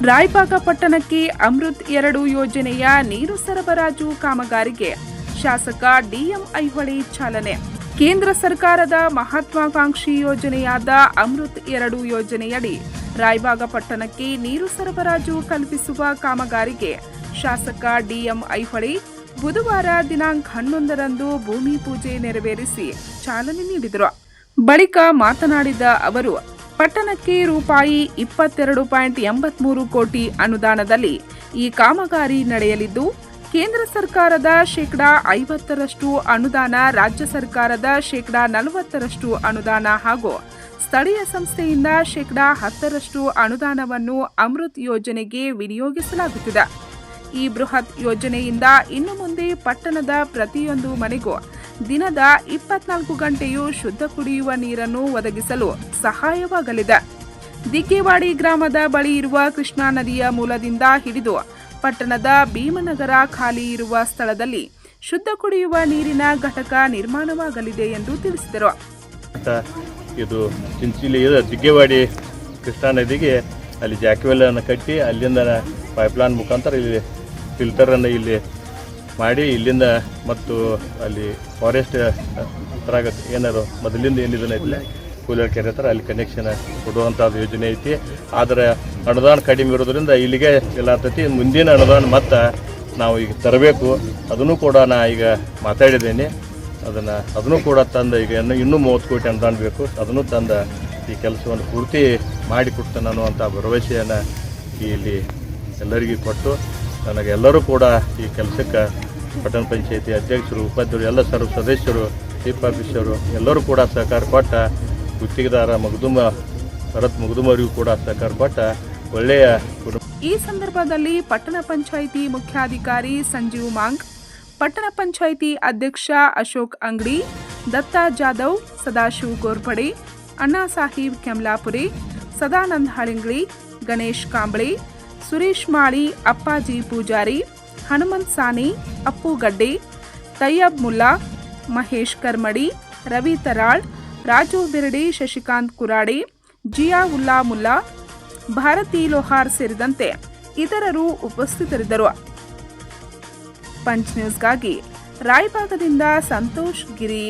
ರಾಯಬಾಗ ಪಟ್ಟಣಕ್ಕೆ ಅಮೃತ್ 2 ಯೋಜನೆಯ ನೀರು ಸರಬರಾಜು ಕಾಮಗಾರಿಗೆ ಶಾಸಕ ಡಿಎಂ ಐಹೊಳೆ ಚಾಲನೆ. ಕೇಂದ್ರ ಸರ್ಕಾರದ ಮಹತ್ವಾಕಾಂಕ್ಷಿ ಯೋಜನೆಯಾದ ಅಮೃತ್ 2 ಯೋಜನೆಯಡಿ ರಾಯಬಾಗ ಪಟ್ಟಣಕ್ಕೆ ನೀರು ಸರಬರಾಜು ಕಲ್ಪಿಸುವ ಕಾಮಗಾರಿಗೆ ಶಾಸಕ ಡಿಎಂ ಐಹೊಳೆ ಬುಧವಾರ ದಿನಾಂಕ 11ರಂದು ಭೂಮಿ ಪೂಜೆ ನೆರವೇರಿಸಿ ಚಾಲನೆ ನೀಡಿದರು. ಬಳಿಕ ಮಾತನಾಡಿದ ಅವರು, ಪಟ್ಟಣಕ್ಕೆ ರೂಪಾಯಿ 22.83 ಕೋಟಿ ಅನುದಾನದಲ್ಲಿ ಈ ಕಾಮಗಾರಿ ನಡೆಯಲಿದ್ದು, ಕೇಂದ್ರ ಸರ್ಕಾರದ ಶೇಕಡಾ 50ರಷ್ಟು ಅನುದಾನ, ರಾಜ್ಯ ಸರ್ಕಾರದ ಶೇಕಡಾ 40ರಷ್ಟು ಅನುದಾನ ಹಾಗೂ ಸ್ಥಳೀಯ ಸಂಸ್ಥೆಯಿಂದ ಶೇಕಡಾ 10ರಷ್ಟು ಅನುದಾನವನ್ನು ಅಮೃತ್ ಯೋಜನೆಗೆ ವಿನಿಯೋಗಿಸಲಾಗುತ್ತಿದೆ. ಈ ಬೃಹತ್ ಯೋಜನೆಯಿಂದ ಇನ್ನು ಮುಂದೆ ಪಟ್ಟಣದ ಪ್ರತಿಯೊಂದು ಮನೆಗೂ ದಿನದ 24 ಗಂಟೆಯೂ ಶುದ್ಧ ಕುಡಿಯುವ ನೀರನ್ನು ಒದಗಿಸಲು ಸಹಾಯವಾಗಲಿದೆ. ದಿಗ್ಗೇವಾಡಿ ಗ್ರಾಮದ ಬಳಿ ಇರುವ ಕೃಷ್ಣಾ ನದಿಯ ಮೂಲದಿಂದ ಹಿಡಿದು ಪಟ್ಟಣದ ಭೀಮನಗರ ಖಾಲಿ ಇರುವ ಸ್ಥಳದಲ್ಲಿ ಶುದ್ಧ ಕುಡಿಯುವ ನೀರಿನ ಘಟಕ ನಿರ್ಮಾಣವಾಗಲಿದೆ ಎಂದು ತಿಳಿಸಿದರು. ಇದು ಚಿಂಚೋಳಿ ದಿಗ್ಗೇವಾಡಿ ಕೃಷ್ಣಾ ನದಿಗೆ ಅಲ್ಲಿ ಜಾಕಿವೆಲ್ ಅನ್ನು ಕಟ್ಟಿ ಅಲ್ಲಿಂದ ಪೈಪ್ಲೈನ್ ಮುಖಾಂತರ ಇಲ್ಲಿ ಫಿಲ್ಟರ್ ಅನ್ನು ಇಲ್ಲಿ ಮಾಡಿ ಇಲ್ಲಿಂದ ಮತ್ತು ಅಲ್ಲಿ ಫಾರೆಸ್ಟ್ ತರಾಗ ಏನಾರು ಮೊದಲಿಂದ ಏನಿದೆ ಐತಿ ಕೂಲರ್ ಕೆರೆ ಥರ ಅಲ್ಲಿ ಕನೆಕ್ಷನ್ ಕೊಡುವಂಥದ್ದು ಯೋಜನೆ ಐತಿ. ಆದರೆ ಅನುದಾನ ಕಡಿಮೆ ಇರೋದ್ರಿಂದ ಇಲ್ಲಿಗೆ ಎಲ್ಲ ಆಗ್ತೈತಿ. ಮುಂದಿನ ಅನುದಾನ ಮತ್ತು ನಾವು ಈಗ ತರಬೇಕು. ಅದನ್ನು ಕೂಡ ನಾ ಈಗ ಮಾತಾಡಿದ್ದೇನೆ. ಅದನ್ನು ಕೂಡ ತಂದು ಈಗ ಇನ್ನೂ 30 ಕೋಟಿ ಅನುದಾನ ಬೇಕು. ಅದನ್ನು ತಂದ ಈ ಕೆಲಸವನ್ನು ಪೂರ್ತಿ ಮಾಡಿಕೊಡ್ತಾನೆ ಅನ್ನುವಂಥ ಭರವಸೆಯನ್ನು ಇಲ್ಲಿ ಎಲ್ಲರಿಗೂ ಕೊಟ್ಟು ನನಗೆ ಎಲ್ಲರೂ ಕೂಡ ಈ ಕೆಲಸಕ್ಕೆ ಪಟ್ಟಣ ಪಂಚಾಯತಿ ಅಧ್ಯಕ್ಷರು, ಉಪಾಧ್ಯಕ್ಷರು, ಎಲ್ಲ ಸದಸ್ಯರು, ಚೀಫ್ ಆಫೀಸರು ಎಲ್ಲರೂ ಕೂಡ ಸಹಕಾರ ಕೊಟ್ಟ, ಗುತ್ತಿಗೆದಾರ ಭರತ್ ಮಗದುಮರಿಗೂ ಕೂಡ ಸಹಕಾರ ಕೊಟ್ಟ ಒಳ್ಳೆಯ. ಈ ಸಂದರ್ಭದಲ್ಲಿ ಪಟ್ಟಣ ಪಂಚಾಯಿತಿ ಮುಖ್ಯಾಧಿಕಾರಿ ಸಂಜೀವ್ ಮಾಂಗ್, ಪಟ್ಟಣ ಪಂಚಾಯಿತಿ ಅಧ್ಯಕ್ಷ ಅಶೋಕ್ ಅಂಗಡಿ, ದತ್ತಾ ಜಾಧವ್, ಸದಾಶಿವ್ ಗೋರ್ಪಡೆ, ಅಣ್ಣಾ ಸಾಹೀಬ್ ಕೆಮ್ಲಾಪುರಿ, ಸದಾನಂದ್ ಹಳಿಂಗ್ಳಿ, ಗಣೇಶ್ ಕಾಂಬಳಿ, ಸುರೇಶ್ ಮಾಳಿ, ಅಪ್ಪಾಜಿ ಪೂಜಾರಿ, ಹನುಮಂತ್ ಸಾನಿ, ಅಪ್ಪು ಗಡ್ಡೆ, ತಯ್ಯಬ್ ಮುಲ್ಲಾ, ಮಹೇಶ್ ಕರ್ಮಡಿ, ರವಿ ತರಾಳ್, ರಾಜು ಬಿರಡಿ, ಶಶಿಕಾಂತ್ ಕುರಾಡಿ, ಜಿಯಾ ಉಲ್ಲಾ ಮುಲ್ಲಾ, ಭಾರತಿ ಲೋಹಾರ್ ಸೇರಿದಂತೆ ಇತರರು ಉಪಸ್ಥಿತರಿದ್ದರು. ಪಂಚ್ ನ್ಯೂಸ್ಗಾಗಿ ರಾಯಬಾಗದಿಂದ ಸಂತೋಷ್ ಗಿರಿ.